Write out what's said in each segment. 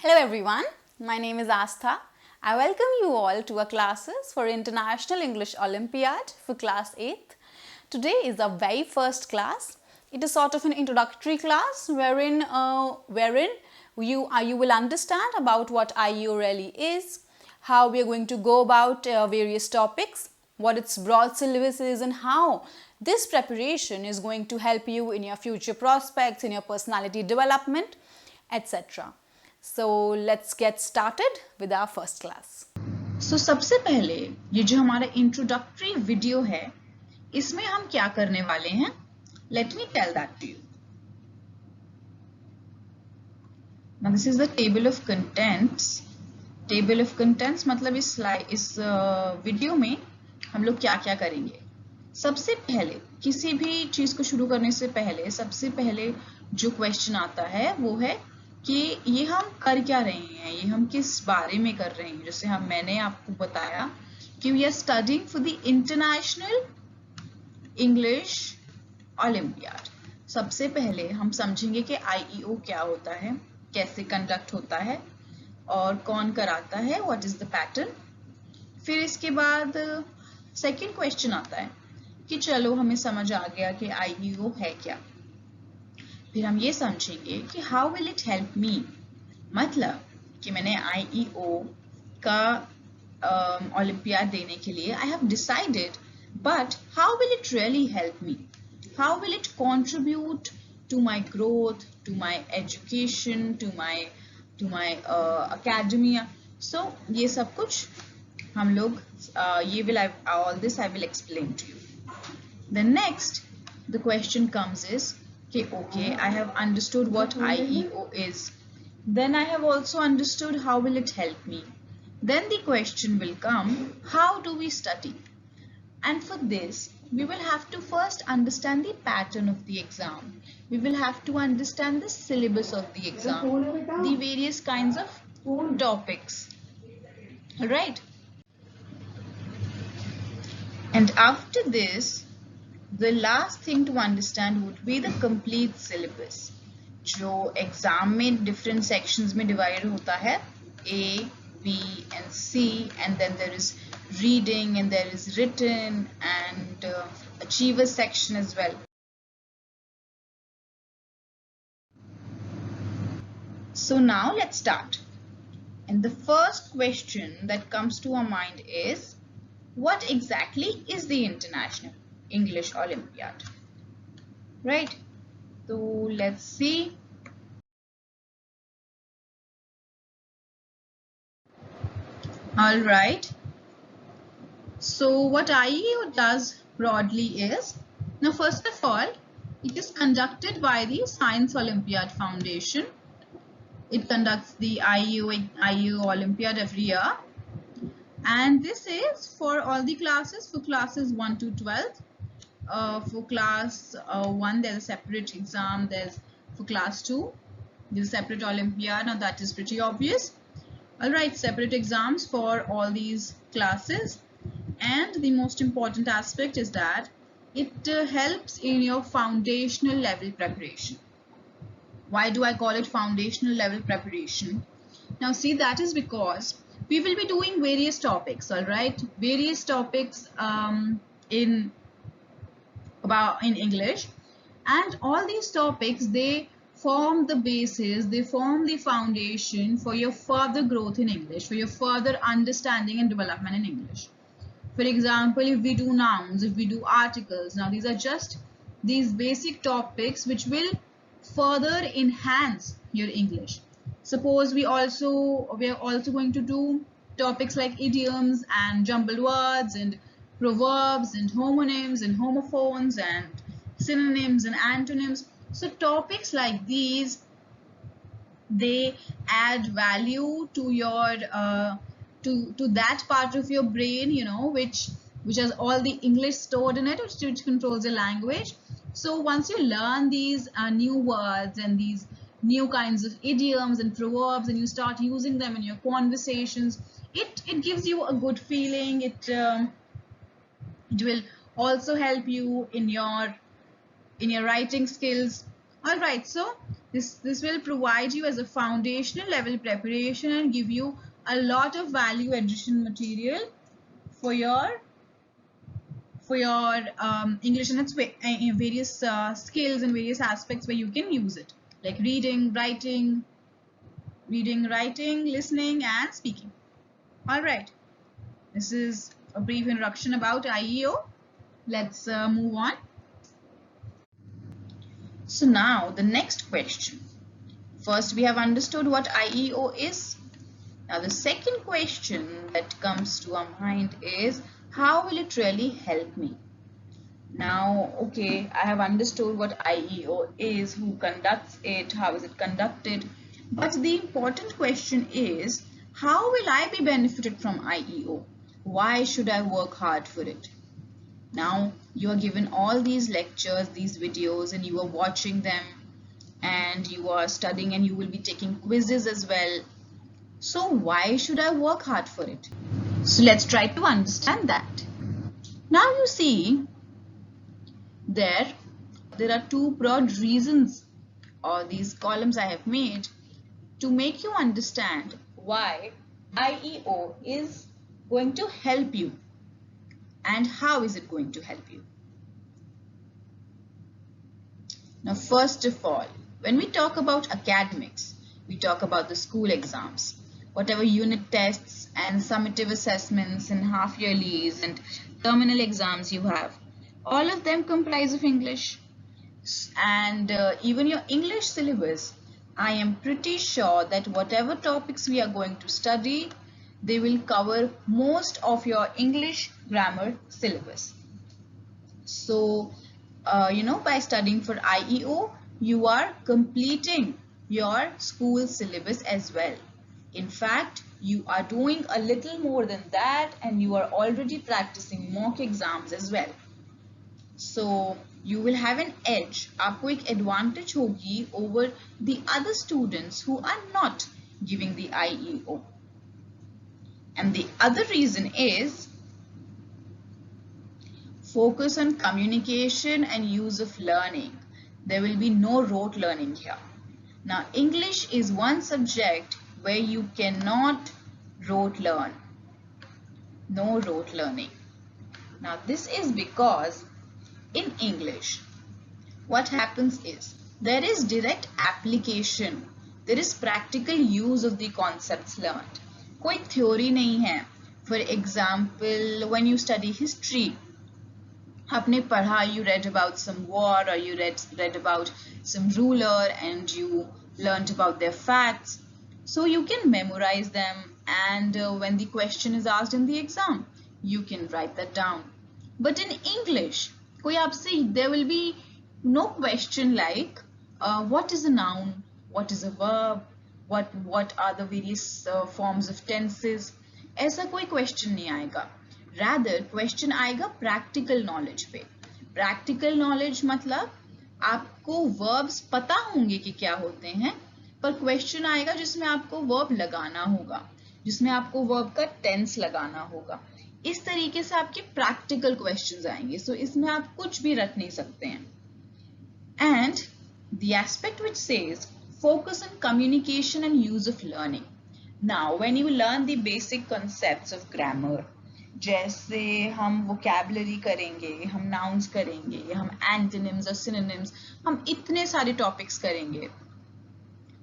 Hello everyone, my name is Aastha. I welcome you all to our classes for International English Olympiad for class 8th. Today is our very first class. It is sort of an introductory class wherein you will understand about what IEO really is, how we are going to go about various topics, what its broad syllabus is, and how this preparation is going to help you in your future prospects, in your personality development, etc. So let's get started with our first class. So सबसे पहले ये जो हमारा introductory video है इसमें हम क्या करने वाले हैं? Let me tell that to you. Now this is the table of contents. Table of contents मतलब इस वीडियो में हम लोग क्या क्या करेंगे? सबसे पहले किसी भी चीज को शुरू करने से पहले सबसे पहले जो क्वेश्चन आता है वो है कि ये हम कर क्या रहे हैं, ये हम किस बारे में कर रहे हैं. जैसे मैंने आपको बताया कि we are studying for the International English Olympiad. सबसे पहले हम समझेंगे कि आईईओ क्या होता है, कैसे कंडक्ट होता है और कौन कराता है, व्हाट इज द पैटर्न. फिर इसके बाद सेकंड क्वेश्चन आता है कि चलो हमें समझ आ गया कि आईईओ है क्या. फिर हम ये समझेंगे कि how will it help me, मतलब कि मैंने आईईओ का ओलंपियाड देने के लिए I have decided, but how will it really help me, how will it contribute to my growth, to my education, to my academia. So ये सब कुछ हम लोग ये will all this I will explain to you. The next, the question comes is, okay, I have understood what IEO is. Then I have also understood how will it help me. Then the question will come, how do we study? And for this, we will have to first understand the pattern of the exam. We will have to understand the syllabus of the exam, the various kinds of topics. All right? And after this, the last thing to understand would be the complete syllabus, जो exam में different sections में divide होता है, A, B and C, and then there is reading and there is written and achiever section as well. So now let's start. And the first question that comes to our mind is, what exactly is the International English Olympiad? Right? So let's see. All right. So what IEO does broadly is, now first of all, it is conducted by the Science Olympiad Foundation. It conducts the IEO Olympiad every year. And this is for all the classes, for classes 1 to 12. For class 1, there's a separate exam. There's for class 2, there's a separate Olympiad. Now that is pretty obvious. All right, separate exams for all these classes. And the most important aspect is that it helps in your foundational level preparation. Why do I call it foundational level preparation? Now see, that is because we will be doing various topics, all right? Various topics in English, and all these topics, they form the basis, they form the foundation for your further growth in English, for your further understanding and development in English. For example, if we do nouns, if we do articles, now these are just these basic topics which will further enhance your English. Suppose we are also going to do topics like idioms and jumbled words and proverbs and homonyms and homophones and synonyms and antonyms. So topics like these, they add value to your to that part of your brain, you know, which has all the English stored in it, which controls the language. So once you learn these new words and these new kinds of idioms and proverbs and you start using them in your conversations, it gives you a good feeling. It will also help you in your writing skills. All right, so This will provide you as a foundational level preparation and give you a lot of value addition material for your English and its various skills and various aspects where you can use it, like reading, writing, listening, and speaking. All right, this is a brief introduction about IEO. Let's move on. So now the next question. First, we have understood what IEO is. Now the second question that comes to our mind is, how will it really help me? Now, okay, I have understood what IEO is, who conducts it, how is it conducted. But the important question is, how will I be benefited from IEO? Why should I work hard for it? Now, you are given all these lectures, these videos, and you are watching them, and you are studying, and you will be taking quizzes as well. So why should I work hard for it? So let's try to understand that. Now you see, there are two broad reasons, or these columns I have made to make you understand why IEO is going to help you and how is it going to help you. Now, first of all, when we talk about academics, we talk about the school exams, whatever unit tests and summative assessments and half yearlies and terminal exams you have, all of them comprise of English. And even your English syllabus, I am pretty sure that whatever topics we are going to study, they will cover most of your English grammar syllabus. So, by studying for IEO, you are completing your school syllabus as well. In fact, you are doing a little more than that, and you are already practicing mock exams as well. So you will have an edge, आपको एक advantage होगी over the other students who are not giving the IEO. And the other reason is focus on communication and use of learning. There will be no rote learning here. Now, English is one subject where you cannot rote learn. No rote learning. Now, this is because in English, what happens is there is direct application. There is practical use of the concepts learned. कोई theory नहीं है. For example, when you study history, आपने पढ़ा, you read about some war, or you read about some ruler, and you learned about their facts. So you can memorize them, and when the question is asked in the exam, you can write that down. But in English, कोई आपसे, there will be no question like what is a noun, what is a verb, what are the various forms of tenses. ऐसा कोई question नहीं आएगा. Rather, question आएगा practical knowledge पे. Practical knowledge मतलब आपको verbs पता होंगे कि क्या होते हैं, पर question आएगा जिसमें आपको verb लगाना होगा, जिसमें आपको verb का tense लगाना होगा. इस तरीके से आपके practical questions आएंगे. So इसमें आप कुछ भी रट नहीं सकते हैं. And the aspect which says focus on communication and use of learning. Now, when you learn the basic concepts of grammar, जैसे हम vocabulary करेंगे, हम nouns करेंगे, हम antonyms और synonyms, हम इतने सारे topics करेंगे.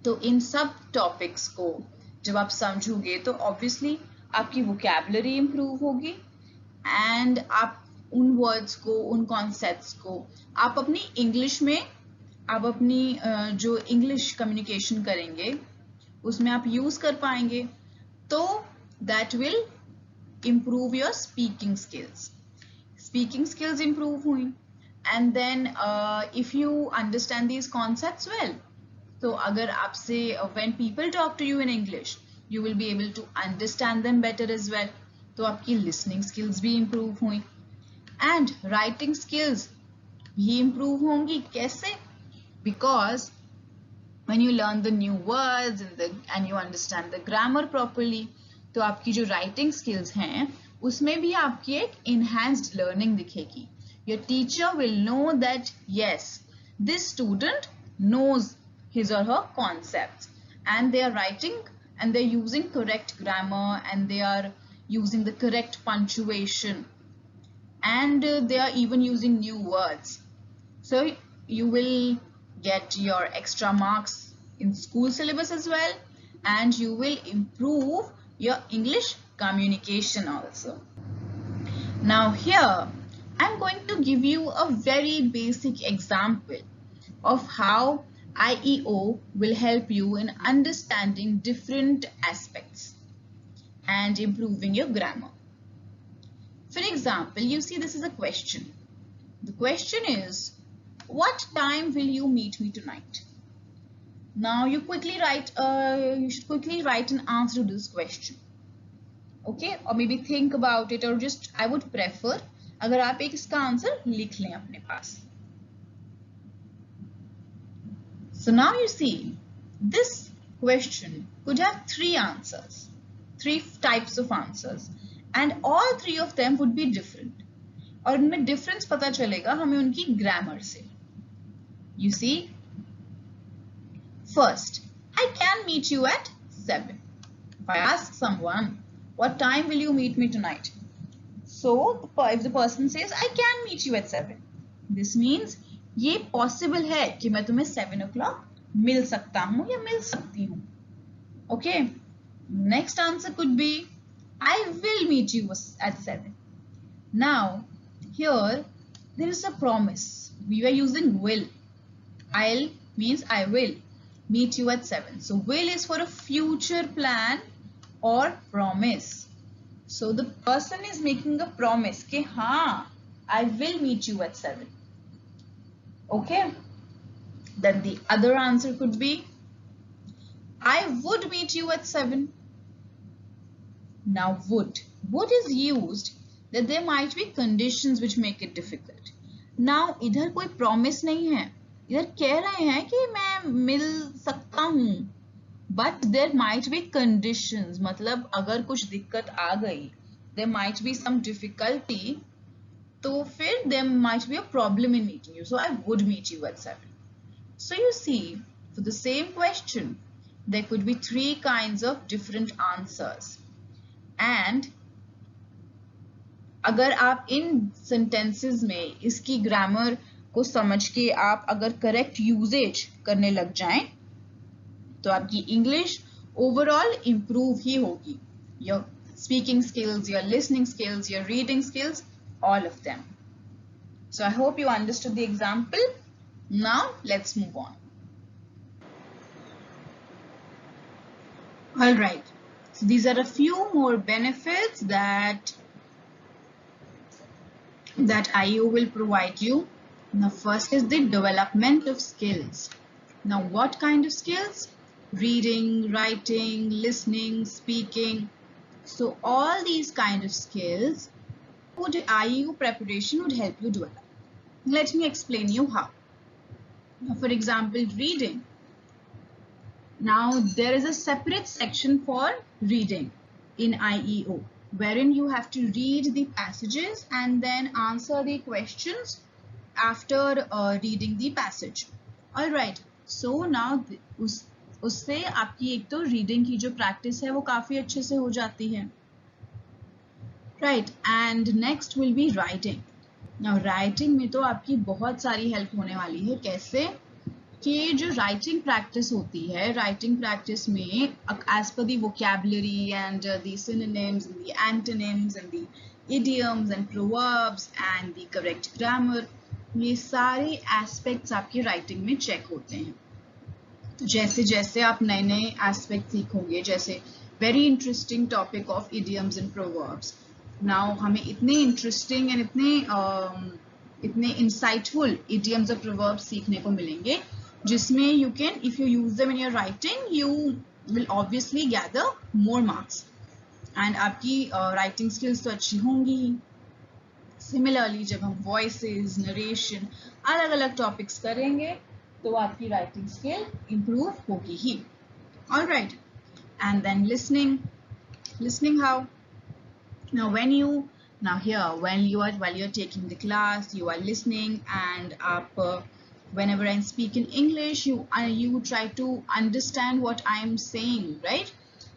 तो इन सब topics को जब आप समझोगे तो obviously आपकी vocabulary improve होगी, and आप उन words को, उन concepts को आप अपनी English में, आप अपनी जो English communication करेंगे उसमें आप use कर पाएंगे. तो that will improve your speaking skills. Speaking skills improve हुई. And then if you understand these concepts well, तो अगर आपसे when people talk to you in English, you will be able to understand them better as well. तो आपकी listening skills भी improve हुई. And writing skills भी improve होंगी. कैसे? Because when you learn the new words and you understand the grammar properly, तो आपकी जो writing skills हैं उसमें भी आपकी एक enhanced learning दिखेगी. Your teacher will know that yes, this student knows his or her concepts, and they are writing and they're using correct grammar, and they are using the correct punctuation, and they are even using new words. So you will get your extra marks in school syllabus as well, and you will improve your English communication also. Now here I'm going to give you a very basic example of how IEO will help you in understanding different aspects and improving your grammar. For example, you see this is a question. The question is, what time will you meet me tonight? Now you should quickly write an answer to this question. Okay, or maybe think about it, or just I would prefer अगर आप एक इसका answer लिख लें अपने पास. So now you see, this question could have three answers, three types of answers, and all three of them would be different. और इनमें difference पता चलेगा हमें उनकी grammar से. You see, first, I can meet you at 7. If I ask someone, what time will you meet me tonight? So, if the person says, I can meet you at 7, this means ये possible है कि मैं तुम्हें 7 o'clock मिल सकता हूँ या मिल सकती हूँ. Okay. Next answer could be, I will meet you at 7. Now, here there is a promise. We were using will. I'll means I will meet you at 7. So will is for a future plan or promise. So the person is making a promise कि हाँ, I will meet you at 7. Okay. Then the other answer could be, I would meet you at 7. Now would is used that there might be conditions which make it difficult. Now इधर कोई promise नहीं है, इधर कह रहे हैं कि मैं मिल सकता हूँ, but there might be conditions. मतलब अगर कुछ दिक्कत आ गई, there might be some difficulty, तो फिर there might be a problem in meeting you. So I would meet you at 7. So you see, for the same question, there could be three kinds of different answers. And अगर आप इन sentences में इसकी grammar को समझ के आप अगर correct usage करने लग जाएं, तो आपकी English overall improve ही होगी. Your speaking skills, your listening skills, your reading skills, all of them. So I hope you understood the example. Now let's move on. All right. So these are a few more benefits that IEO will provide you. Now first is the development of skills. Now what kind of skills? Reading, writing, listening, speaking. So all these kind of skills IEO preparation would help you develop. Let me explain you how. Now, for example, reading. Now there is a separate section for reading in IEO, wherein you have to read the passages and then answer the questions after reading the passage. All right. So now उससे आपकी एक तो reading की जो practice है वो काफी अच्छे से हो जाती है. Right. And next will be writing. Now writing में तो आपकी बहुत सारी help होने वाली है. कैसे? कि जो writing practice होती है, writing practice में as per the vocabulary and the synonyms and the antonyms and the idioms and proverbs and the correct grammar, ये सारे aspects आपके writing में check होते हैं. तो जैसे जैसे आप नए नए aspects सीखोगे, जैसे very interesting topic of idioms and proverbs. Now हमें इतने interesting and इतने insightful idioms और proverbs सीखने को मिलेंगे, जिसमें you can, if you use them in your writing, you will obviously gather more marks. And आपकी writing skills तो अच्छी होंगी ही. Similarly, जब हम voices, narration, अलग अलग topics करेंगे, तो आपकी writing skill improve होगी ही. All right. And then listening. Listening how? Now when you're taking the class, you are listening and आप whenever I speak in English, you try to understand what I am saying, right?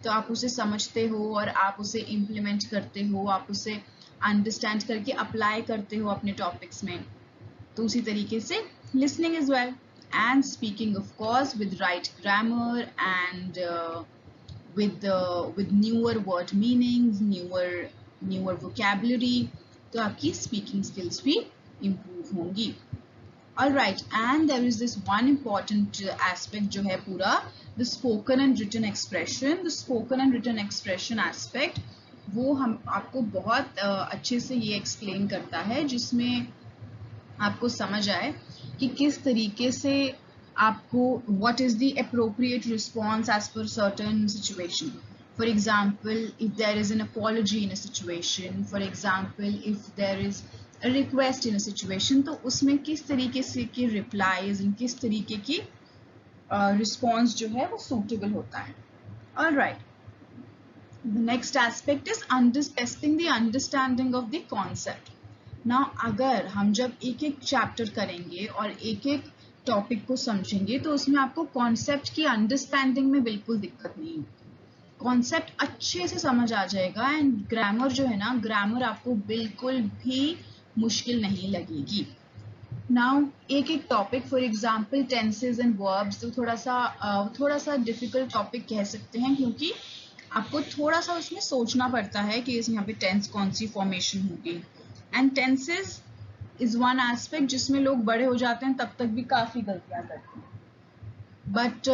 तो आप उसे समझते हो और आप उसे implement करते हो, आप उसे understand करके apply करते हो अपने topics में. तो उसी तरीके से listening as well, and speaking of course with right grammar and with newer word meanings, newer vocabulary. तो आपकी speaking skills भी improve होंगी. All right, and there is this one important aspect जो है पूरा the spoken and written expression. The spoken and written expression aspect वो हम आपको बहुत अच्छे से ये explain करता है, जिसमें आपको समझ आए कि किस तरीके से आपको what is the appropriate response as per certain situation. For example, if there is an apology in a situation, for example, if there is a request in a situation, तो उसमें किस तरीके से के replies and किस तरीके की response जो है वो suitable होता है. All right. The next aspect is testing the understanding of the concept. Now, अगर हम जब एक एक चैप्टर करेंगे और एक एक टॉपिक को समझेंगे तो उसमें आपको कॉन्सेप्ट की अंडरस्टैंडिंग में बिल्कुल दिक्कत नहीं होगी. कॉन्सेप्ट अच्छे से समझ आ जाएगा एंड ग्रामर जो है ना, ग्रामर आपको बिल्कुल भी मुश्किल नहीं लगेगी. नाउ एक एक topic, for example tenses and verbs, तो थोड़ा सा डिफिकल्ट टॉपिक कह सकते हैं, क्योंकि आपको थोड़ा सा उसमें सोचना पड़ता है कि यहाँ पे टेंस कौन सी फॉर्मेशन होगी. And tenses is one aspect जिसमें लोग बड़े हो जाते हैं तब तक भी काफ़ी गलतियाँ करते हैं. बट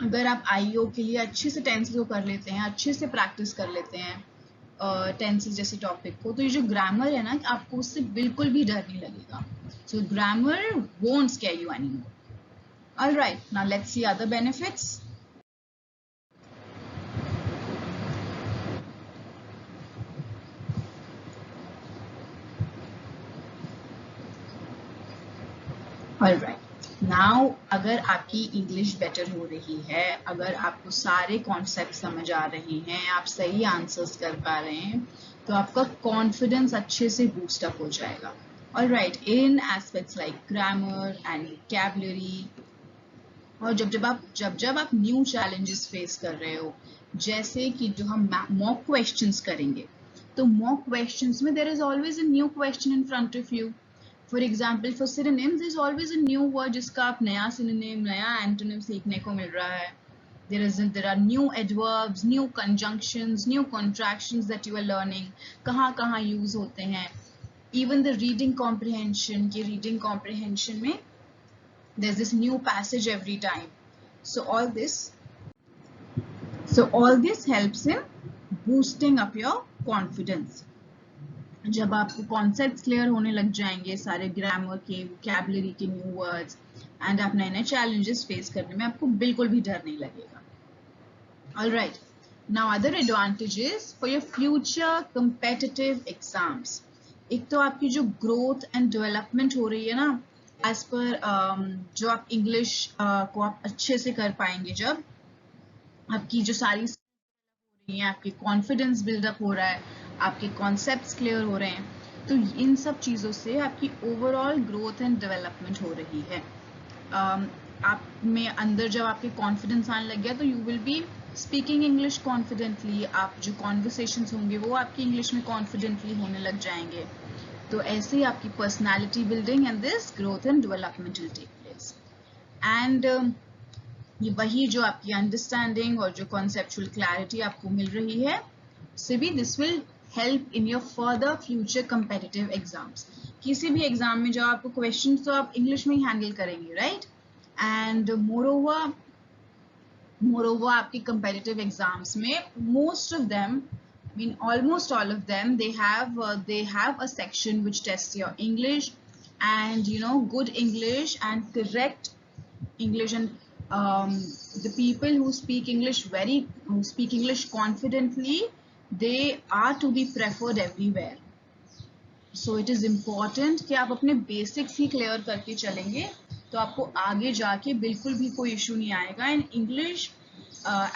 अगर आप IEO के लिए अच्छे से टेंसेस को कर लेते हैं, अच्छे से प्रैक्टिस कर लेते हैं टेंसेस जैसे टॉपिक को, तो ये जो ग्रामर है ना, आपको उससे बिल्कुल भी डर नहीं लगेगा. So grammar won't scare you anymore. Alright, now let's see other benefits. Alright, now अगर आपकी इंग्लिश बेटर हो रही है, अगर आपको सारे कॉन्सेप्ट समझ आ रहे हैं, आप सही आंसर्स कर पा रहे हैं, तो आपका कॉन्फिडेंस अच्छे से बूस्ट अप हो जाएगा. Alright, in aspects like grammar and vocabulary. और जब आप न्यू चैलेंजेस फेस कर रहे हो, जैसे कि जो हम मॉक क्वेश्चंस करेंगे, तो मॉक क्वेश्चंस में there is always a new question in front of you. For example, for synonyms, there's always a new word जिसका आप नया synonym, नया antonym सीखने को मिल रहा है. There are new adverbs, new conjunctions, new contractions that you are learning. कहाँ use होते हैं. Even the reading comprehension, कि reading comprehension में there's this new passage every time. So all this helps in boosting up your confidence. जब आपको concepts clear होने लग जाएंगे, सारे ग्रामर के, वोकैबुलरी के न्यू वर्ड्स, एंड आप नए नए चैलेंजेस फेस करने में आपको बिल्कुल भी डर नहीं लगेगा. Alright, now other advantages for your future competitive exams. एक तो आपकी जो ग्रोथ एंड डेवलपमेंट हो रही है ना, एज पर जो आप इंग्लिश को आप अच्छे से कर पाएंगे, जब आपकी जो सारी हो रही है, आपकी कॉन्फिडेंस बिल्डअप हो रहा है, आपके कॉन्सेप्ट्स क्लियर हो रहे हैं, तो इन सब चीज़ों से आपकी ओवरऑल ग्रोथ एंड डेवलपमेंट हो रही है. आप में अंदर जब आपके कॉन्फिडेंस आने लग गया, तो you will be speaking English confidently. आप जो कॉन्वर्सेशंस होंगे वो आपकी इंग्लिश में कॉन्फिडेंटली होने लग जाएंगे. तो ऐसे ही आपकी personality building and this growth and development will take place. And ये वही जो आपकी अंडरस्टैंडिंग और जो कॉन्सेप्चुअल क्लैरिटी आपको मिल रही है, से भी this will help in your further future competitive exams. किसी भी एग्जाम में जब आपको क्वेश्चन, तो आप इंग्लिश में ही हैंडल करेंगे, राइट? एंड मोरोवर आपकी कम्पिटिटिव एग्जाम्स में most of them, I mean almost all of them, they have a section which tests your English, and good English and correct English, and the people who speak English confidently, they are to be preferred everywhere. So it is important कि आप अपने basics ही clear करके चलेंगे, तो आपको आगे जाके बिल्कुल भी कोई इशू नहीं आएगा, and English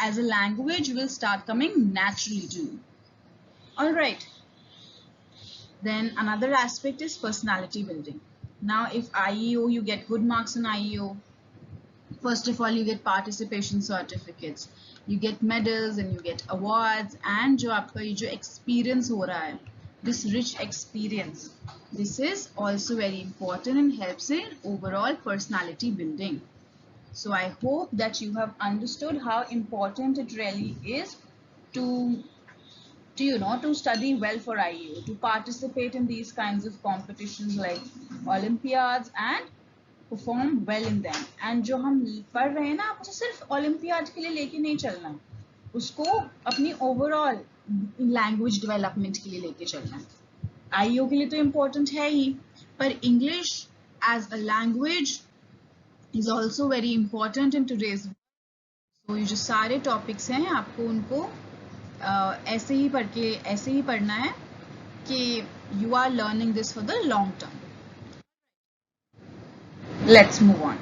as a language will start coming naturally to you. All right. Then another aspect is personality building. Now if IEO, you get good marks in IEO. First of all, you get participation certificates, you get medals and you get awards, and जो आपका ये जो experience हो रहा है, this rich experience, this is also very important and helps in overall personality building. So I hope that you have understood how important it really is to to study well for IEO, to participate in these kinds of competitions like Olympiads and perform well in them. And जो हम पढ़ रहे हैं ना, आपको सिर्फ olympiad के लिए लेके नहीं चलना, उसको अपनी ओवरऑल लैंग्वेज डेवलपमेंट के लिए लेके चलना है. IEO के लिए तो इम्पोर्टेंट है ही, पर English as a language is also very important in today's. तो ये जो सारे टॉपिक्स हैं आपको उनको ऐसे ही पढ़ना है कि you are learning this for the long term. Let's move on.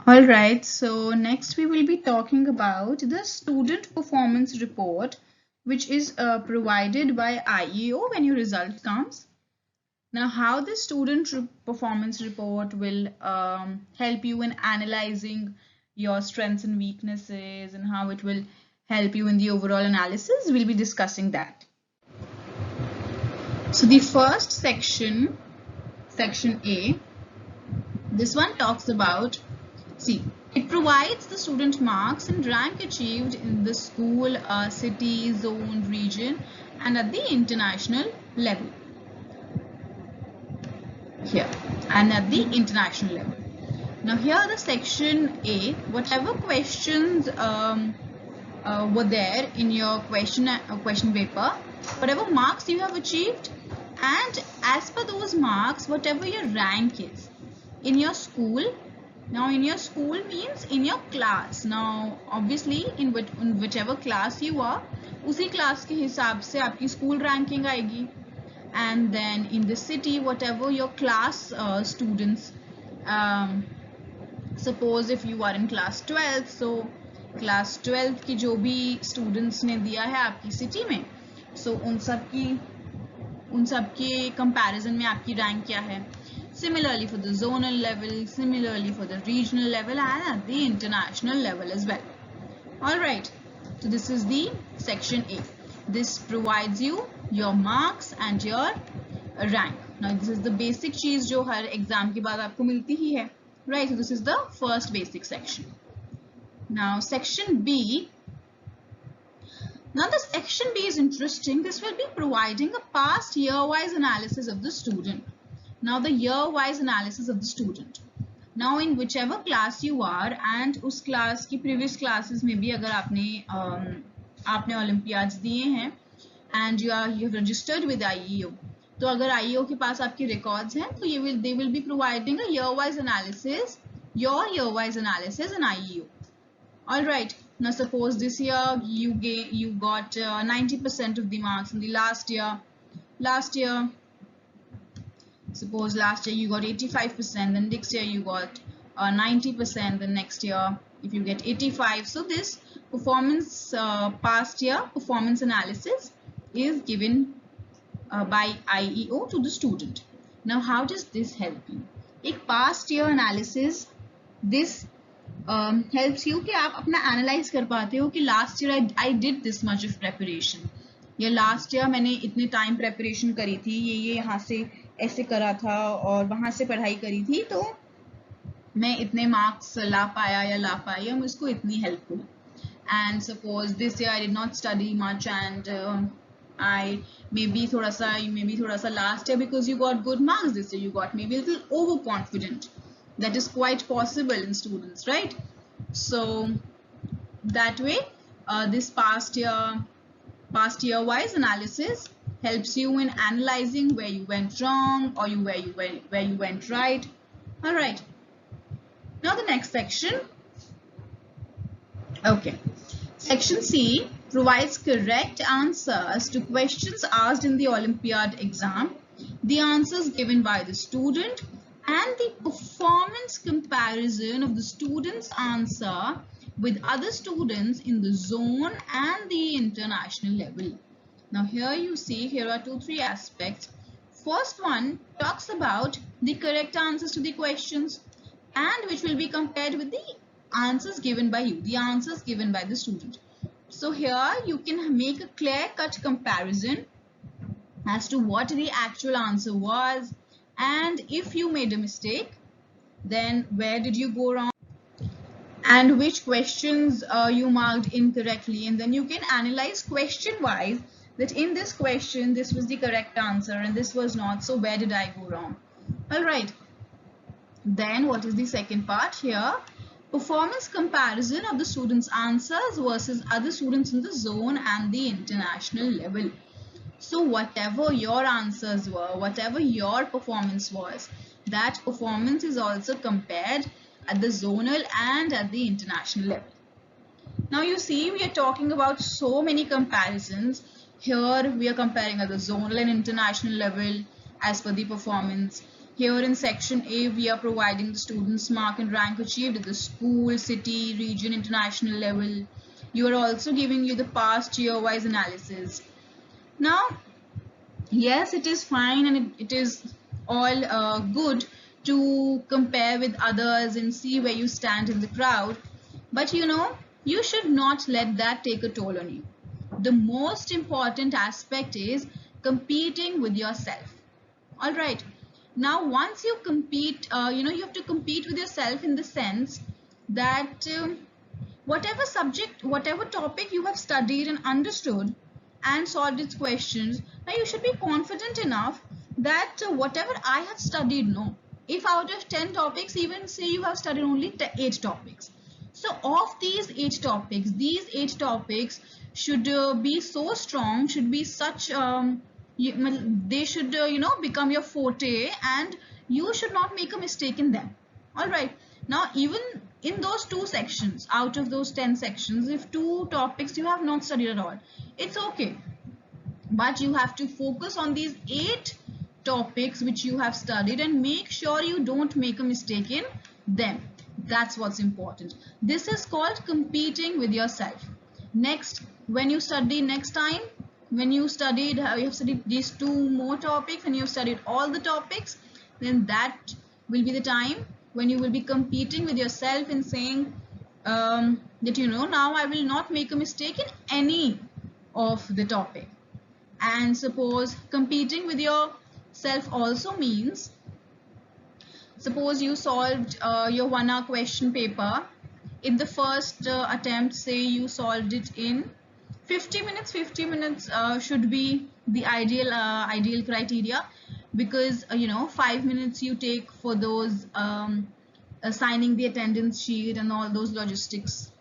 All right, so next we will be talking about the student performance report, which is provided by IEO when your result comes. Now, how the student performance report will help you in analyzing your strengths and weaknesses, and how it will help you in the overall analysis, we'll be discussing that. So the first section, section A, this one talks about, see, it provides the student marks and rank achieved in the school, city, zone, region, and at the international level. Here, and at the international level. Now here the section A, whatever questions were there in your question paper, whatever marks you have achieved, and as per those marks, whatever your rank is in your school. Now in your school means in your class. Now obviously in whichever class you are, उसी class के हिसाब से आपकी school ranking आएगी. And then in the city, whatever your class students, suppose if you are in class 12th, so class 12th की जो भी students ने दिया है आपकी city में, so उन सब की comparison में आपकी rank क्या है. Similarly for the zonal level, similarly for the regional level, and at the international level as well. All right, so this is the section A. This provides you your marks and your rank. Now this is the basic चीज जो हर exam के बाद आपको मिलती ही है, right? So this is the first basic section. Now section B. Now the section B is interesting. This will be providing a past year-wise analysis of the student. Now the year-wise analysis of the student. Now in whichever class you are, and उस class की previous classes में भी अगर आपने Olympiads दिए हैं and you have registered with IEO, तो अगर IEO के पास आपके records हैं तो they will be providing a year-wise analysis, your year-wise analysis in IEO. All right. Now suppose this year you got 90% of the marks in the last year. Suppose last year you got 85%, then next year you got 90%, then next year if you get 85. So this performance past year performance analysis is given by IEO to the student. Now how does this help you? एक past year analysis, this helps you कि आप अपना analyze कर पाते हो कि last year I did this much of preparation, या last year मैंने इतने time preparation करी थी, ये यहाँ से ऐसे करा था और वहाँ से पढ़ाई करी थी, तो मैं इतने marks ला पाया या ला पाई, या मुझको इतनी help हुई. And suppose this year I did not study much and I maybe थोड़ा सा last year because you got good marks, this year you got maybe a little overconfident. That is quite possible in students, right? So that way this past year wise analysis helps you in analyzing where you went wrong or where you went right. All right, now the next section. Okay, section C provides correct answers to questions asked in the Olympiad exam, the answers given by the student, and the performance comparison of the student's answer with other students in the zone and the international level. Now here you see, here are 2-3 aspects. First one talks about the correct answers to the questions, and which will be compared with the answers given by you, the answers given by the student. So here you can make a clear-cut comparison as to what the actual answer was, and if you made a mistake, then where did you go wrong and which questions you marked incorrectly, and then you can analyze question wise that in this question this was the correct answer and this was not, so where did I go wrong. All right, then what is the second part here? Performance comparison of the students' answers versus other students in the zone and the international level. So whatever your answers were, whatever your performance was, that performance is also compared at the zonal and at the international level. Now you see, we are talking about so many comparisons. Here we are comparing at the zonal and international level as per the performance. Here in section A, we are providing the students' mark and rank achieved at the school, city, region, international level. You are also giving you the past year-wise analysis. Now, yes, it is fine and it is all good to compare with others and see where you stand in the crowd. But you know, you should not let that take a toll on you. The most important aspect is competing with yourself. All right. Now, once you compete, you have to compete with yourself in the sense that whatever subject, whatever topic you have studied and understood and solved its questions, now you should be confident enough that whatever I have studied, no, if out of 10 topics, even say you have studied only 8 topics. So of these 8 topics, these 8 topics should be so strong, should be such, they should, become your forte, and you should not make a mistake in them. All right. Now, even in those 2 sections, out of those 10 sections, if 2 topics you have not studied at all, it's okay. But you have to focus on these 8 topics which you have studied and make sure you don't make a mistake in them. That's what's important. This is called competing with yourself. Next, when you study next time, when you studied, you have studied these 2 more topics and you have studied all the topics, then that will be the time when you will be competing with yourself and saying that, now I will not make a mistake in any of the topic. And suppose competing with yourself also means, suppose you solved your 1-hour question paper. In the first attempt, say you solved it in 50 minutes. 50 minutes should be the ideal criteria, because 5 minutes you take for those assigning the attendance sheet and all those logistics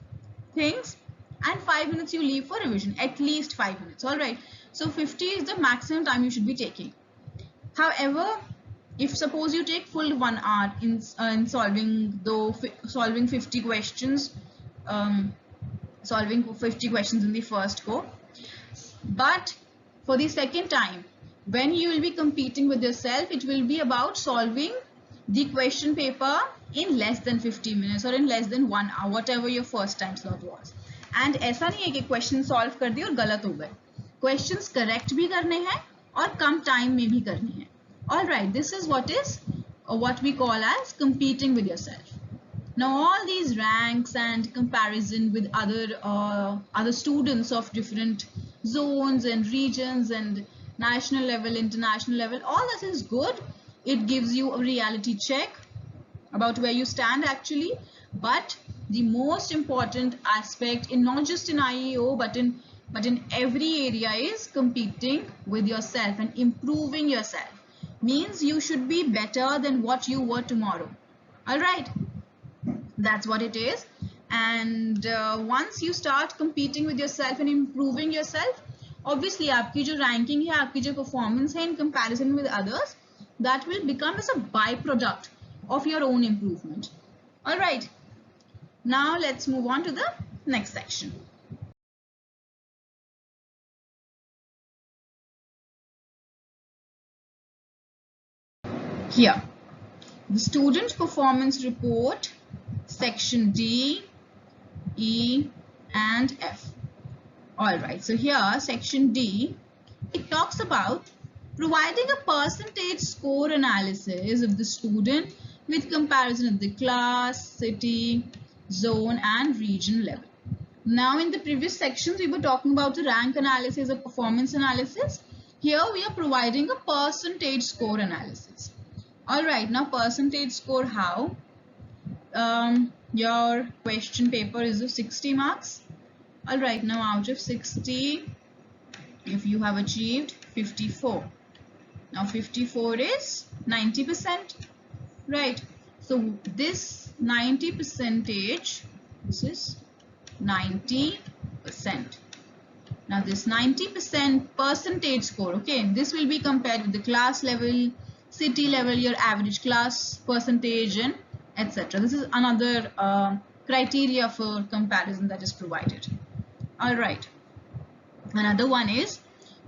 things, and 5 minutes you leave for revision, at least 5 minutes. All right, so 50 is the maximum time you should be taking. However, if suppose you take full 1 hour in solving 50 questions, solving 50 questions in the first go, but for the second time, when you will be competing with yourself, it will be about solving the question paper in less than 50 minutes or in less than 1 hour, whatever your first time slot was. And ऐसा नहीं है कि question solve कर दिए और गलत हो गए. Questions correct भी करने हैं और कम time में भी करने हैं. All right, this is what we call as competing with yourself. Now, all these ranks and comparison with other students of different zones and regions and national level, international level, all this is good. It gives you a reality check about where you stand actually. But the most important aspect, in not just in IEO but in every area, is competing with yourself and improving yourself. Means you should be better than what you were tomorrow. All right, that's what it is. And once you start competing with yourself and improving yourself, obviously आपकी जो ranking है, आपकी जो performance है in comparison with others, that will become as a byproduct of your own improvement. All right, now let's move on to the next section. Here, the student performance report, section D, E, and F. All right, so here section D, it talks about providing a percentage score analysis of the student with comparison of the class, city, zone, and region level. Now in the previous sections we were talking about the rank analysis or performance analysis. Here we are providing a percentage score analysis. All right, now percentage score how? Your question paper is of 60 marks. All right, now out of 60, if you have achieved 54, now 54 is 90%, right? So this 90 percentage, this is 90%. Now this 90% percentage score, okay, this will be compared with the class level, city level, your average class percentage, and etc. This is another criteria for comparison that is provided. All right, another one is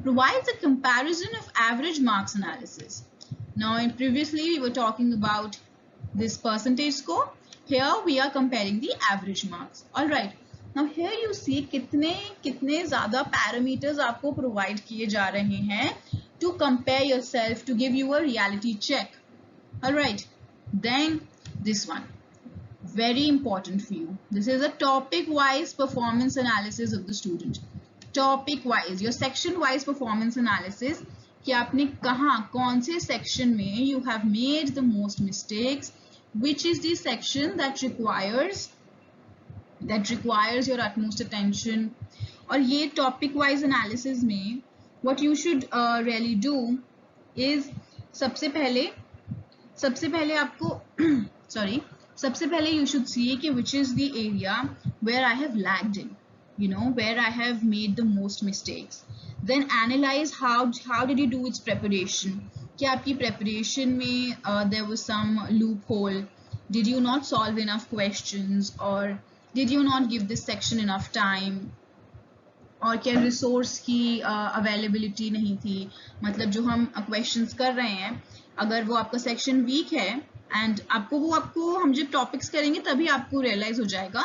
provides a comparison of average marks analysis. Now in previously we were talking about this percentage score. Here we are comparing the average marks. All right, now here you see कितने ज़्यादा parameters आपको provide किए जा रहे हैं to compare yourself, to give you a reality check. All right, then this one, very important for you. This is a topic wise performance analysis of the student. Topic wise, your section wise performance analysis, कि आपने कहाँ कौन से section में you have made the most mistakes, which is the section that requires your utmost attention. और ये topic wise analysis में what you should really do is सबसे पहले आपको सबसे पहले you should see कि which is the area where I have lagged in, you know, where I have made the most mistakes. Then analyze how did you do its preparation. कि आपकी preparation में there was some loophole. Did you not solve enough questions, or did you not give this section enough time, और क्या resource की availability नहीं थी. मतलब जो हम questions कर रहे हैं, अगर वो आपका section weak है and आपको हम जब topics करेंगे तभी आपको realize हो जाएगा.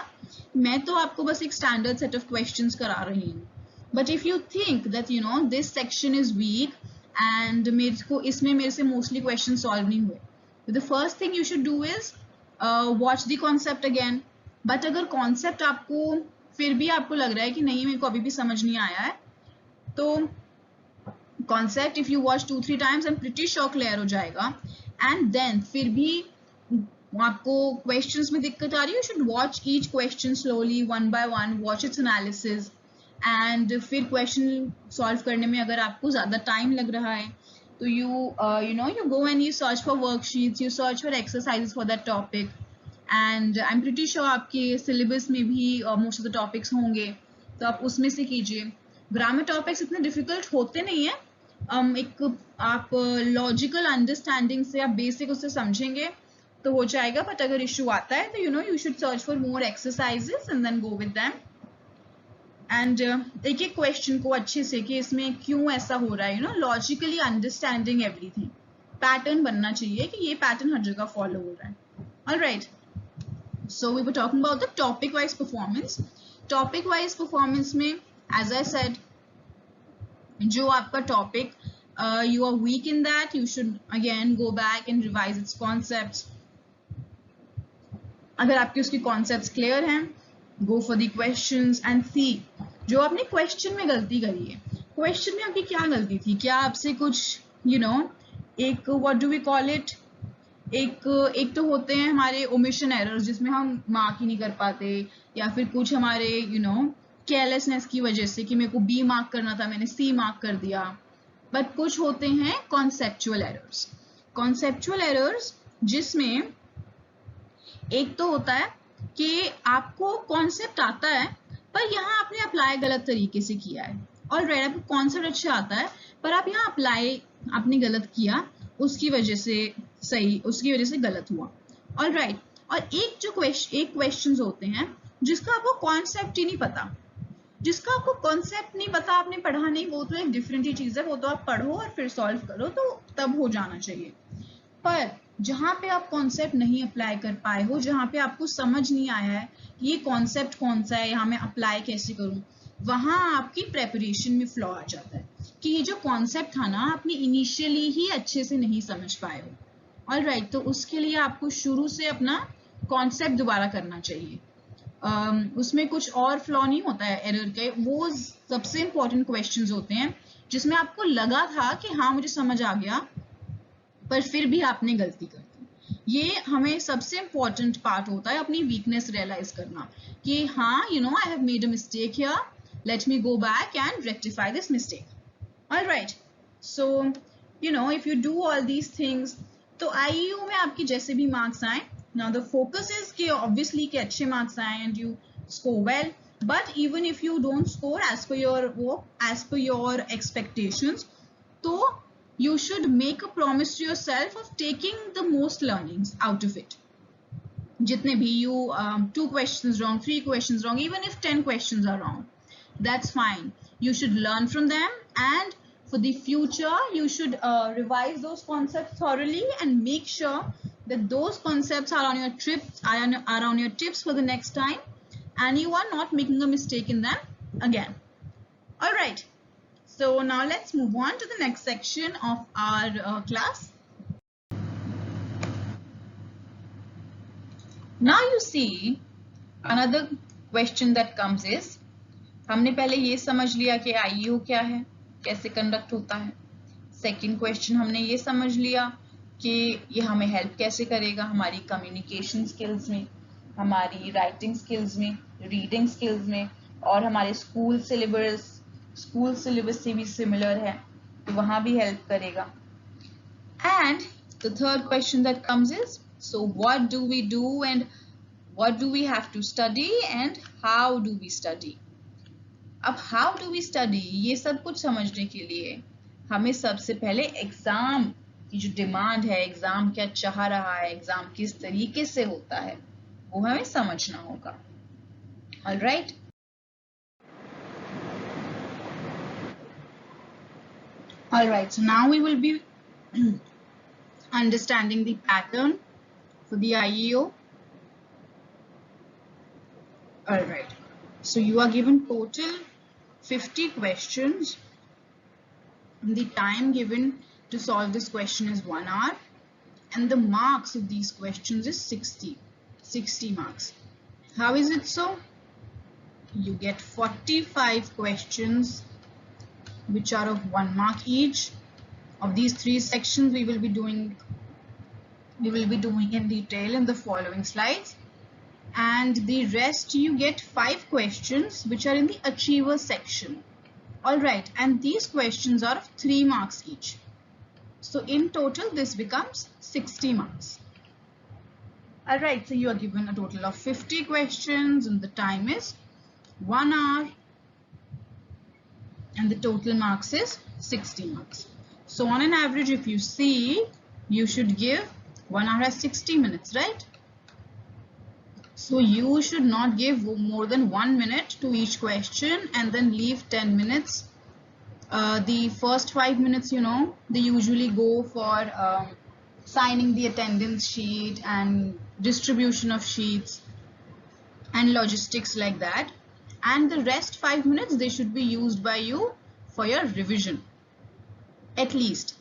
मैं तो आपको बस एक standard set of questions करा रही हूँ. But if you think that you know this section is weak and मेरे को इसमें मेरे से mostly questions solve नहीं हुए, the first thing you should do is watch the concept again. But अगर concept आपको फिर भी आपको लग रहा है कि नहीं मेरे को अभी भी समझ नहीं आया है, तो concept if you watch 2-3 times I'm pretty sure clear हो जाएगा. And then फिर भी आपको questions में दिक्कत आ रही है, you should watch each question slowly one by one, watch its analysis. And फिर question solve करने में अगर आपको ज़्यादा time लग रहा है, तो you go and you search for worksheets, you search for exercises for that topic. And I'm pretty sure आपके syllabus में भी most of the topics होंगे, तो आप उसमें से कीजिए. Grammar topics इतने difficult होते नहीं हैं. एक आप logical understanding से आप basic उससे समझेंगे तो हो जाएगा. But अगर issue आता है तो you should search for more exercises and then go with them. And एक एक question को अच्छे से कि इसमें क्यों ऐसा हो रहा है, logically understanding everything. Pattern बनना चाहिए कि ये pattern हर जगह follow हो रहा है. All right. So we were talking about the topic wise performance. Topic wise performance में, as I said, जो आपका topic you are weak in that, you should again go back and revise its concepts. अगर आपके उसकी concepts clear हैं, go for the questions and see जो आपने question में गलती करी है. Question में आपकी क्या गलती थी? क्या आपसे कुछ एक what do we call it, एक तो होते हैं हमारे omission errors जिसमें हम मार्क ही नहीं कर पाते, या फिर कुछ हमारे carelessness की वजह से कि मेरे को B मार्क करना था मैंने C मार्क कर दिया. बट कुछ होते हैं conceptual errors जिसमें एक तो होता है कि आपको कॉन्सेप्ट आता है पर यहाँ आपने अप्लाई गलत तरीके से किया है. ऑलराइट, आपको कॉन्सेप्ट अच्छा आता है पर आप यहाँ अप्लाई आपने गलत किया, उसकी वजह से गलत हुआ. ऑलराइट, और एक क्वेश्चंस होते हैं जिसका आपको कॉन्सेप्ट ही नहीं पता. जिसका आपको कॉन्सेप्ट नहीं पता, आपने पढ़ा नहीं, वो तो एक डिफरेंट ही चीज है. वो तो आप पढ़ो और फिर सॉल्व करो तो तब हो जाना चाहिए. पर जहाँ पे आप कॉन्सेप्ट नहीं अप्लाई कर पाए हो, जहाँ पे आपको समझ नहीं आया है ये कॉन्सेप्ट कौन सा है, यहाँ मैं अप्लाई कैसे करूँ, वहाँ आपकी प्रेपरेशन में फ्लॉ आ जाता है कि ये जो कॉन्सेप्ट था ना आपने इनिशियली ही अच्छे से नहीं समझ पाए हो। ऑलराइट, तो उसके लिए आपको शुरू से अपना कॉन्सेप्ट दोबारा करना चाहिए। उसमें कुछ और फ्लॉ नहीं होता है एरर के, वो सबसे इंपॉर्टेंट क्वेश्चंस होते हैं जिसमें आपको लगा था कि हाँ मुझे समझ आ गया, पर फिर भी आपने गलती कर दी। ये हमें सबसे इंपॉर्टेंट पार्ट होता है अपनी वीकनेस रियलाइज करना कि हाँ I have made a mistake here, let me go back and rectify this mistake. Alright, so if you do all these things, तो IEO में आपके जैसे भी मार्क्स आए, now the focus is कि obviously कि अच्छे मार्क्स आए and you score well, but even if you don't score as per your expectations, तो you should make a promise to yourself of taking the most learnings out of it. Jitne bhi you 2 questions wrong, 3 questions wrong, even if 10 questions are wrong, that's fine. You should learn from them, and for the future you should revise those concepts thoroughly and make sure that those concepts are on your tips for the next time, and you are not making a mistake in them again. All right, so now let's move on to the next section of our class. Now you see another question that comes is, हमने पहले ये समझ लिया कि IEO क्या है, कैसे conduct होता है। सेकंड क्वेश्चन हमने ये समझ लिया कि ये हमें हेल्प कैसे करेगा हमारी कम्युनिकेशन स्किल्स में, हमारी राइटिंग स्किल्स में, रीडिंग स्किल्स में, और हमारे स्कूल सिलेबस से भी सिमिलर है तो वहाँ भी हेल्प करेगा। And the third question that comes is, so what do we do and what do we have to study and how do we study? अब how do we study ये सब कुछ समझने के लिए हमें सबसे पहले एग्जाम की जो डिमांड है, एग्जाम क्या चाह रहा है, एग्जाम किस तरीके से होता है, वो हमें समझना होगा। Alright, alright, so now we will be understanding the pattern for the IEO. Alright, so you are given total 50 questions. The time given to solve this question is 1 hour, and the marks of these questions is 60 marks. How is it so? You get 45 questions which are of 1 mark each. Of these 3 sections we will be doing in detail in the following slides. And the rest you get 5 questions which are in the achiever section. Alright, and these questions are of 3 marks each. So in total this becomes 60 marks. Alright, so you are given a total of 50 questions and the time is 1 hour and the total marks is 60 marks. So on an average, if you see, you should give 1 hour as 60 minutes, right? So you should not give more than 1 minute to each question and then leave 10 minutes. The first 5 minutes, they usually go for signing the attendance sheet and distribution of sheets and logistics like that. And the rest 5 minutes, they should be used by you for your revision, at least.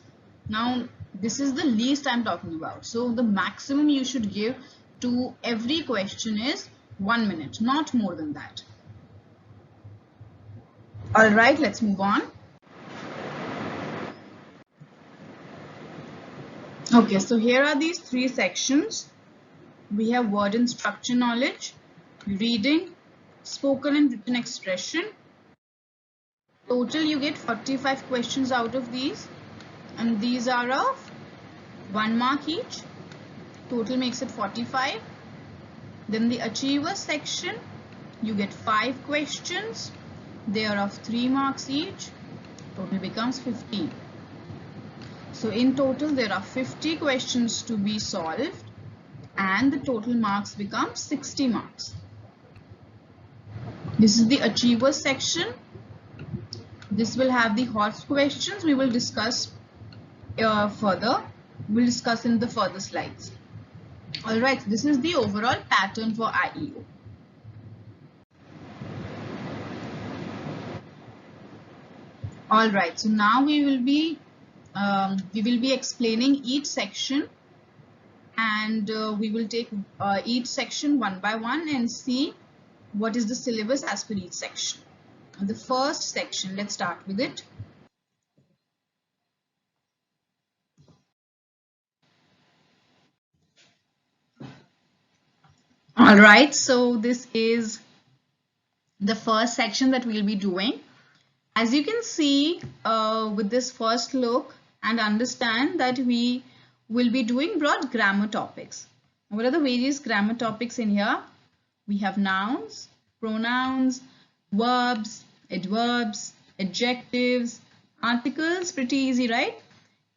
Now, this is the least I'm talking about. So the maximum you should give to every question is 1 minute, not more than that. All right, let's move on. Okay, so here are these 3 sections. We have word and structure knowledge, reading, spoken and written expression. Total you get 45 questions out of these, and these are of 1 mark each. Total makes it 45. Then the achiever section, you get 5 questions. They are of 3 marks each. Total becomes 15. So in total there are 50 questions to be solved and the total marks become 60 marks. This is the achiever section. This will have the hot questions we will discuss further. we'll discuss in the further slides. All right, this is the overall pattern for IEO. All right, so now we will be explaining each section, and we will take each section one by one and see what is the syllabus as per each section. The first section, let's start with it. All right, so this is the first section that we'll be doing. As you can see with this first look and understand that we will be doing broad grammar topics. What are the various grammar topics in here? We have nouns, pronouns, verbs, adverbs, adjectives, articles, pretty easy, right?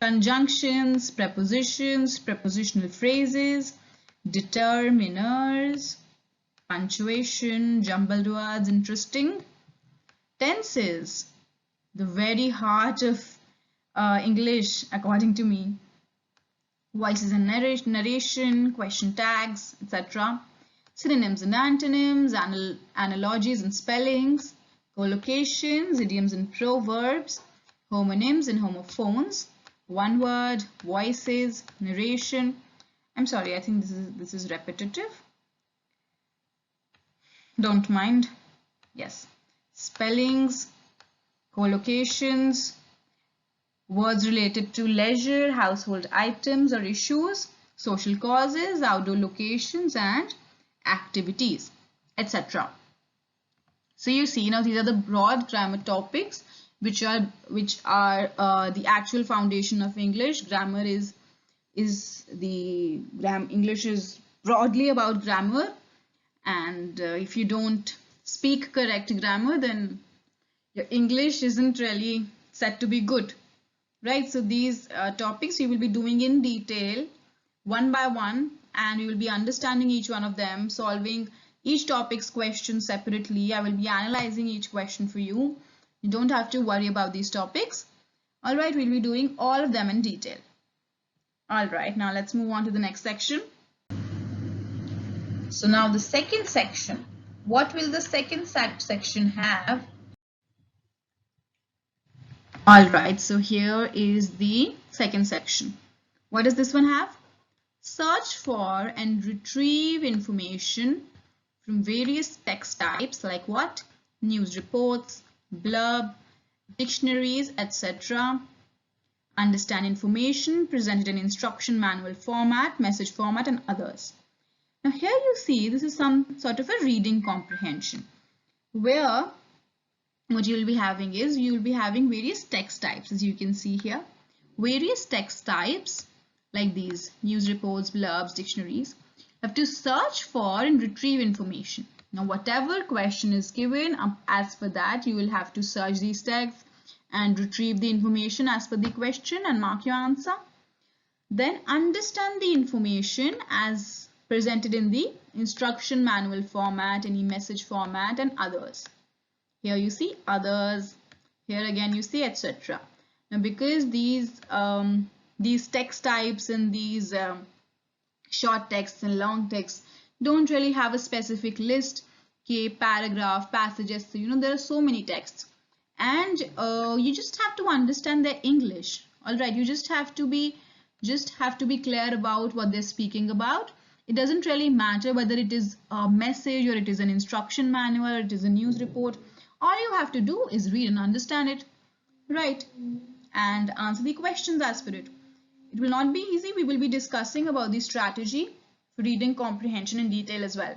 Conjunctions, prepositions, prepositional phrases, determiners, punctuation, jumbled words, interesting. Tenses, the very heart of English according to me. Voices and narration, question tags, etc. Synonyms and antonyms, analogies and spellings, collocations, idioms and proverbs, homonyms and homophones, one word, voices, narration. I'm sorry, I think this is repetitive. Don't mind. Yes. Spellings, collocations, words related to leisure, household items or issues, social causes, outdoor locations and activities, etc. So you see, now these are the broad grammar topics which are the actual foundation of English. Grammar English is broadly about grammar, and if you don't speak correct grammar, then your English isn't really said to be good, right? So these topics we will be doing in detail one by one, and we will be understanding each one of them, solving each topic's question separately. I will be analyzing each question for you. You don't have to worry about these topics. All right, we'll be doing all of them in detail. All right, now let's move on to the next section. So now the second section. What will the second section have? All right, so here is the second section. What does this one have? Search for and retrieve information from various text types like what? News reports, blurb, dictionaries, etc. Understand information presented in instruction manual format, message format and others. Now here you see this is some sort of a reading comprehension where what you will be having is you will be having various text types, as you can see here. Various text types like these news reports, blurbs, dictionaries. You have to search for and retrieve information. Now whatever question is given, as per that you will have to search these texts and retrieve the information as per the question and mark your answer. Then understand the information as presented in the instruction manual format, any message format and others. Here you see others, here again you see etc. Now because these text types and these short texts and long texts don't really have a specific list, paragraph, passages, so there are so many texts, and you just have to understand their English. All right, you just have to be clear about what they're speaking about. It doesn't really matter whether it is a message or it is an instruction manual or it is a news report. All you have to do is read and understand it, right? And answer the questions as per it. It will not be easy. We will be discussing about the strategy for reading comprehension in detail as well.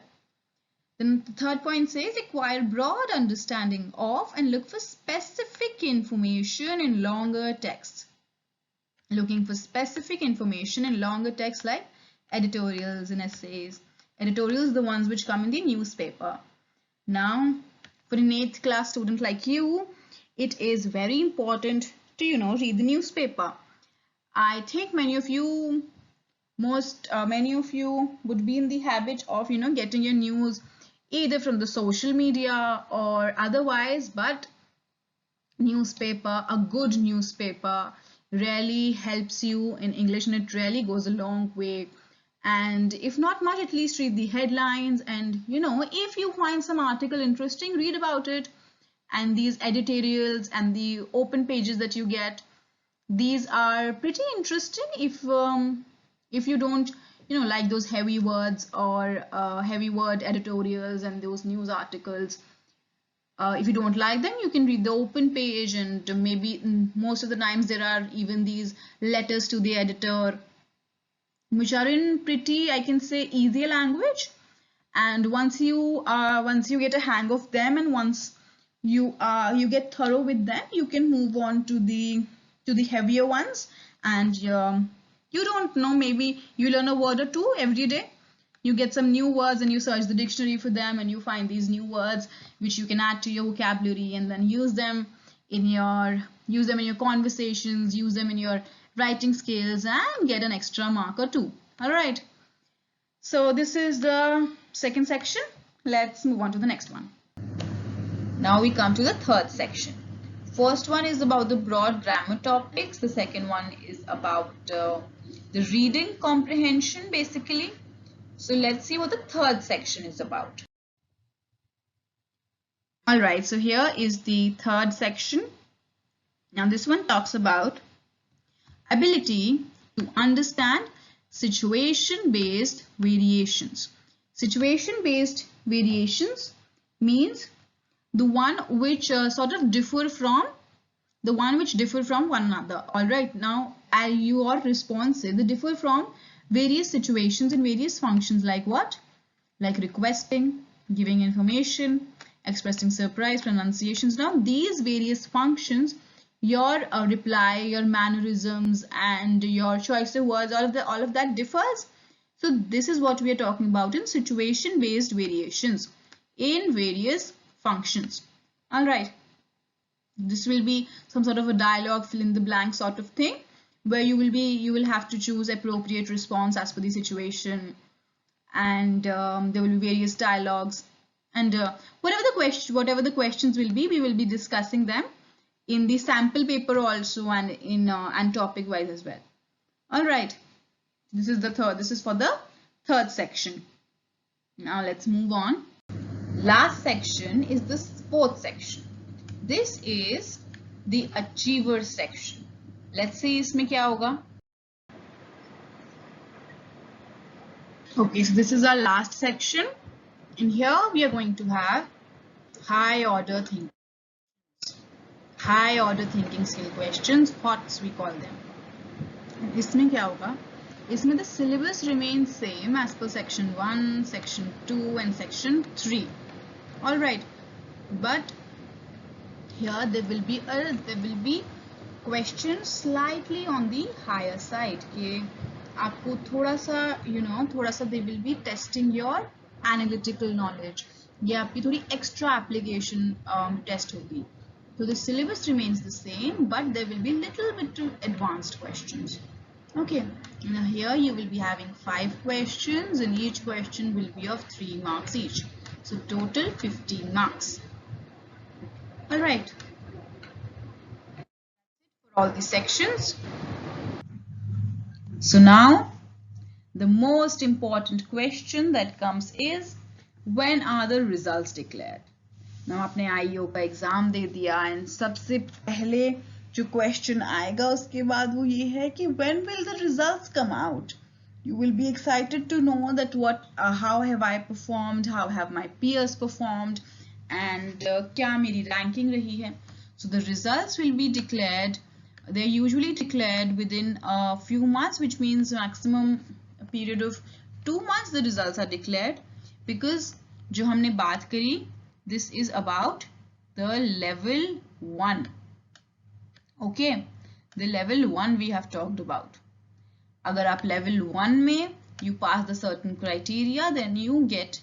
Then the third point says acquire broad understanding of and look for specific information in longer text. Looking for specific information in longer text like editorials and essays. Editorials are the ones which come in the newspaper. Now, for an 8th class student like you, it is very important to read the newspaper. I think many of you would be in the habit of getting your news either from the social media or otherwise, but newspaper, a good newspaper, really helps you in English, and it really goes a long way. And if not much, at least read the headlines, and if you find some article interesting, read about it. And these editorials and the open pages that you get, these are pretty interesting if you don't like those heavy words or heavy word editorials and those news articles. If you don't like them, you can read the open page, and maybe most of the times there are even these letters to the editor, which are in pretty, I can say, easy language. And once you get a hang of them, and once you get thorough with them, you can move on to the heavier ones. And you don't know, maybe you learn a word or two every day. You get some new words and you search the dictionary for them, and you find these new words which you can add to your vocabulary, and then use them in your conversations, use them in your writing skills, and get an extra mark or two. All right. So this is the second section. Let's move on to the next one. Now we come to the third section. First one is about the broad grammar topics. The second one is about the reading comprehension, basically. So let's see what the third section is about. All right, so here is the third section. Now this one talks about ability to understand situation-based variations. Situation-based variations means the one which sort of differ from one another. All right, now your responses, they differ from various situations and various functions, like what? Like requesting, giving information, expressing surprise, pronunciations. Now these various functions, your reply, your mannerisms, and your choice of words, all of that differs. So this is what we are talking about in situation based variations in various functions. All right, this will be some sort of a dialogue, fill in the blank sort of thing, where you will have to choose appropriate response as per the situation, and there will be various dialogues, and whatever the questions will be, we will be discussing them in the sample paper also, and in and topic wise as well. All right, this is for the third section. Now let's move on. Last section is the fourth section. This is the achiever section. Let's see इसमें क्या होगा. Okay, so this is our last section, and here we are going to have high order thinking skill questions, HOTS we call them. इसमें क्या होगा? इसमें the syllabus remains same as per section 1, section 2 and section 3. All right, but here there will be questions slightly on the higher side. कि आपको थोड़ा सा they will be testing your analytical knowledge. ये आपकी थोड़ी extra application test होगी. So the syllabus remains the same, but there will be little bit advanced questions. Okay, now here you will be having 5 questions, and each question will be of 3 marks each. So total 15 marks. All right. For all the sections. So now the most important question that comes is, when are the results declared? Now आपने IEO का exam दे दिया, and सबसे पहले जो question आएगा उसके बाद वो ये है कि when will the results come out? You will be excited to know that how have I performed, how have my peers performed, and क्या मेरी ranking रही है. So the results will be declared. They're usually declared within a few months, which means maximum a period of 2 months the results are declared, because जो हमने बात करी, this is about the level 1. Okay, the level 1 we have talked about. अगर आप level 1 में you pass the certain criteria, then you get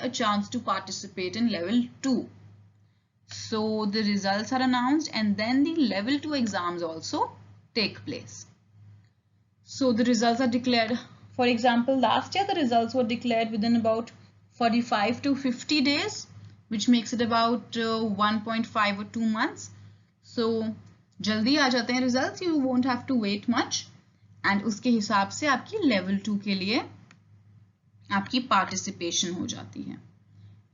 a chance to participate in level 2. So the results are announced, and then the level 2 exams also take place. So the results are declared. For example, last year the results were declared within about 45 to 50 days, which makes it about 1.5 or 2 months. So जल्दी आ जाते हैं results, you won't have to wait much, and उसके हिसाब से आपकी level 2 के लिए आपकी पार्टिसिपेशन हो जाती है।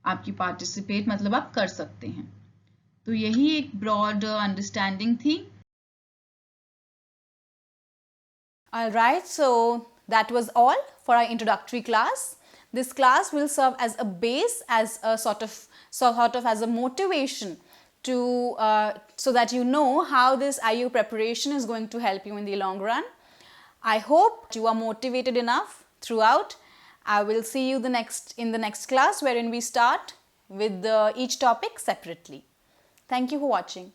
आपकी पार्टिसिपेट मतलब आप कर सकते हैं। तो यही एक ब्रॉड अंडरस्टैंडिंग थी। Alright, so that was all for our introductory class. This class will serve as a base, as a sort of as a motivation to so that you know how this IEO preparation is going to help you in the long run. I hope you are motivated enough throughout. I will see you in the next class, wherein we start with each topic separately. Thank you for watching.